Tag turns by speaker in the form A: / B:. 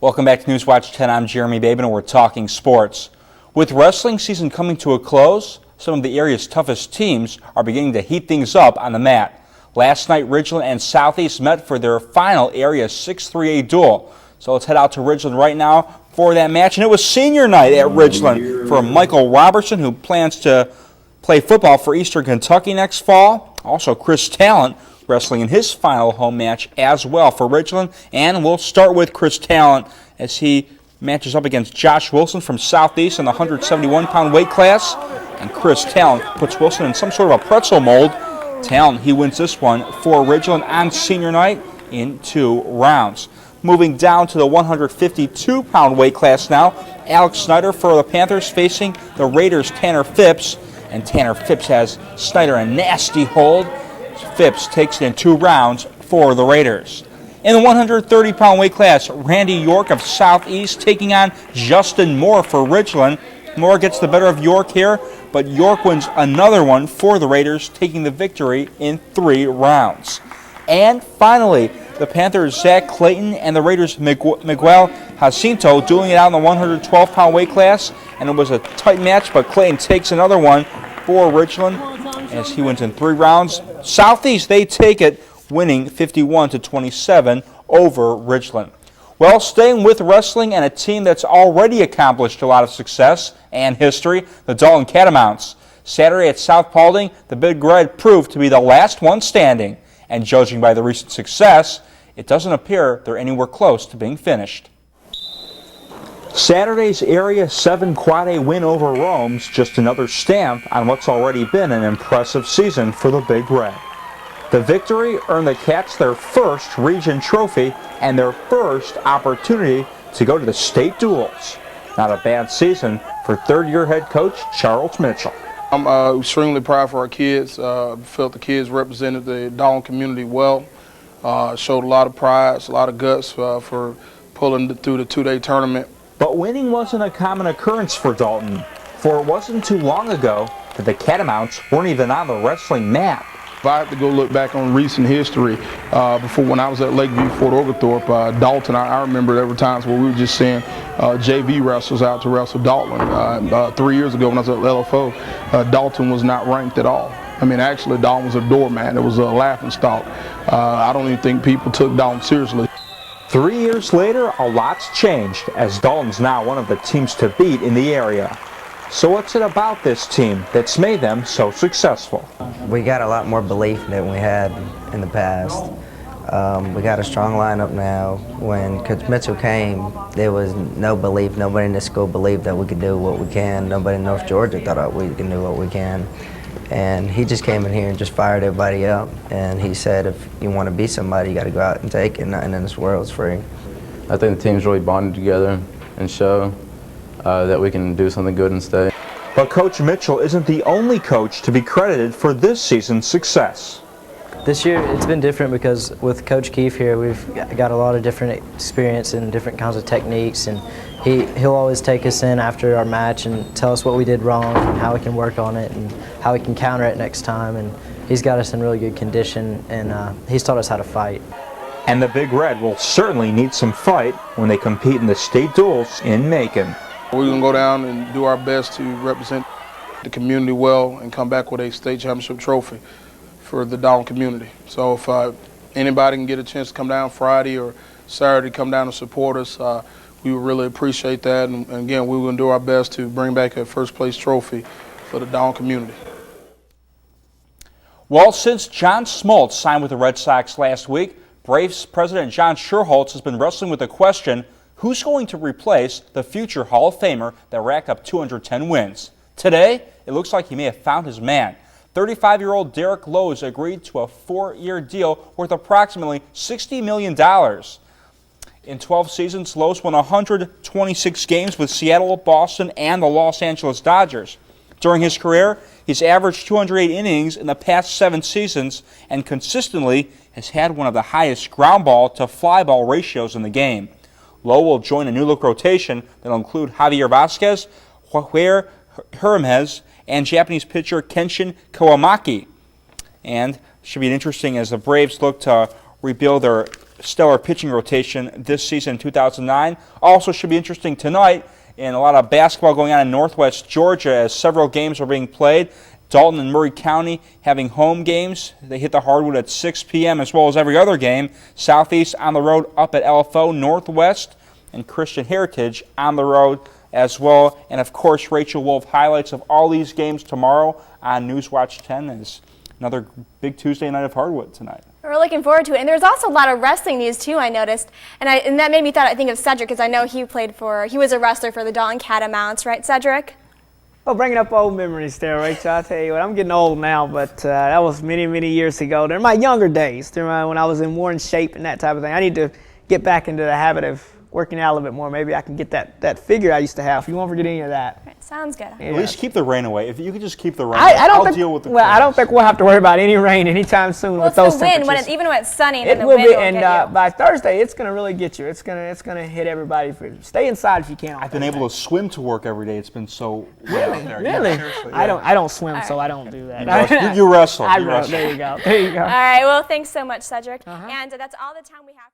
A: Welcome back to Newswatch 10. I'm Jeremy Babin, and we're talking sports. With wrestling season coming to a close, some of the area's toughest teams are beginning to heat things up on the mat. Last night, Ridgeland and Southeast met for their final Area 6-3A duel. So let's head out to Ridgeland right now for that match. And it was senior night at Ridgeland for Michael Robertson, who plans to play football for Eastern Kentucky next fall. Also, Chris Talent wrestling in his final home match as well for Ridgeland. And we'll start with Chris Talent as he matches up against Josh Wilson from Southeast in the 171-pound weight class. And Chris Talent puts Wilson in some sort of a pretzel mold. Talent, he wins this one for Ridgeland on senior night in 2 rounds. Moving down to the 152-pound weight class now, Alex Snyder for the Panthers facing the Raiders' Tanner Phipps. And Tanner Phipps has Snyder a nasty hold. Phipps takes it in 2 rounds for the Raiders. In the 130-pound weight class, Randy York of Southeast taking on Justin Moore for Ridgeland. Moore gets the better of York here, but York wins another one for the Raiders, taking the victory in 3 rounds. And finally, the Panthers' Zach Clayton and the Raiders' Miguel Jacinto dueling it out in the 112-pound weight class. And it was a tight match, but Clayton takes another one for Ridgeland as he wins in 3 rounds. Southeast, they take it, winning 51-27 over Ridgeland. Well, staying with wrestling and a team that's already accomplished a lot of success and history, the Dalton Catamounts. Saturday at South Paulding, the Big Red proved to be the last one standing. And judging by the recent success, it doesn't appear they're anywhere close to being finished. Saturday's Area 7 Quad A win over Rome's just another stamp on what's already been an impressive season for the Big Red. The victory earned the Cats their first region trophy and their first opportunity to go to the state duels. Not a bad season for third-year head coach Charles Mitchell.
B: I'm extremely proud for our kids. Felt the kids represented the Dalton community well. Showed a lot of pride, a lot of guts for pulling through the 2-day tournament.
A: But winning wasn't a common occurrence for Dalton, for it wasn't too long ago that the Catamounts weren't even on the wrestling map.
B: If I have to go look back on recent history, before when I was at Lakeview, Fort Oglethorpe, Dalton, I remember there were times where we were just seeing JV wrestlers out to wrestle Dalton. 3 years ago when I was at LFO, Dalton was not ranked at all. I mean, actually, Dalton was a doormat. It was a laughingstock. I don't even think people took Dalton seriously.
A: 3 years later, a lot's changed, as Dalton's now one of the teams to beat in the area. So what's it about this team that's made them so successful?
C: We got a lot more belief than we had in the past. We got a strong lineup now. When Coach Mitchell came, there was no belief. Nobody in the school believed that we could do what we can. Nobody in North Georgia thought we can do what we can. And he just came in here and just fired everybody up. And he said, if you want to be somebody, you got to go out and take it. Nothing in this world is free.
D: I think the team's really bonded together and show that we can do something good and stay.
A: But Coach Mitchell isn't the only coach to be credited for this season's success.
E: This year it's been different because with Coach Keefe here, we've got a lot of different experience and different kinds of techniques, and he'll always take us in after our match and tell us what we did wrong and how we can work on it and how we can counter it next time. And he's got us in really good condition, and he's taught us how to fight.
A: And the Big Red will certainly need some fight when they compete in the state duels in Macon.
B: We're going to go down and do our best to represent the community well and come back with a state championship trophy for the Dalton community. So if anybody can get a chance to come down Friday or Saturday, come down and support us, we would really appreciate that. And again, we're going to do our best to bring back a first place trophy for the Dalton community.
A: Well, since John Smoltz signed with the Red Sox last week, Braves President John Schuerholz has been wrestling with the question, who's going to replace the future Hall of Famer that racked up 210 wins? Today, it looks like he may have found his man. 35-year-old Derek Lowe's agreed to a 4-year deal worth approximately $60 million. In 12 seasons, Lowe's won 126 games with Seattle, Boston, and the Los Angeles Dodgers. During his career, he's averaged 208 innings in the past 7 seasons and consistently has had one of the highest ground ball to fly ball ratios in the game. Lowe will join a new-look rotation that will include Javier Vasquez, Javier Hermes, and Japanese pitcher Kenshin Kawamaki. And it should be interesting as the Braves look to rebuild their stellar pitching rotation this season in 2009. Also should be interesting tonight, and a lot of basketball going on in Northwest Georgia as several games are being played. Dalton and Murray County having home games. They hit the hardwood at 6 p.m. as well as every other game. Southeast on the road up at LFO. Northwest and Christian Heritage on the road as well. And, of course, Rachel Wolf highlights of all these games tomorrow on Newswatch 10. Is another big Tuesday night of hardwood tonight.
F: We're looking forward to it. And there's also a lot of wrestling news, too, I noticed. And that made me think of Cedric, because I know he was a wrestler for the Dalton Catamounts, right, Cedric?
G: Well, bringing up old memories there, Rachel. I'll tell you what, I'm getting old now, but that was many, many years ago. During my younger days, when I was in more in shape and that type of thing. I need to get back into the habit of working out a little bit more. Maybe I can get that figure I used to have. You won't forget any of that.
F: Right, sounds good.
A: At least keep the rain away. If you could just keep the rain away, I'll deal with the
G: Well, I don't think we'll have to worry about any rain anytime soon with those
F: it's the wind,
G: temperatures.
F: even when it's sunny, and
G: It
F: then the
G: will
F: wind
G: be,
F: will
G: and
F: get you.
G: by Thursday, it's going to really get you. It's gonna hit everybody. Stay inside if you can.
A: I've been able to swim to work every day. It's been so wet out there.
G: Really?
A: Yeah, seriously,
G: I
A: yeah.
G: don't swim, so I don't do that.
A: You wrestle.
G: I
A: You
G: wrestle.
A: wrestle.
G: There you go. There you go.
F: All right, well, thanks so much, Cedric. And that's all the time we have.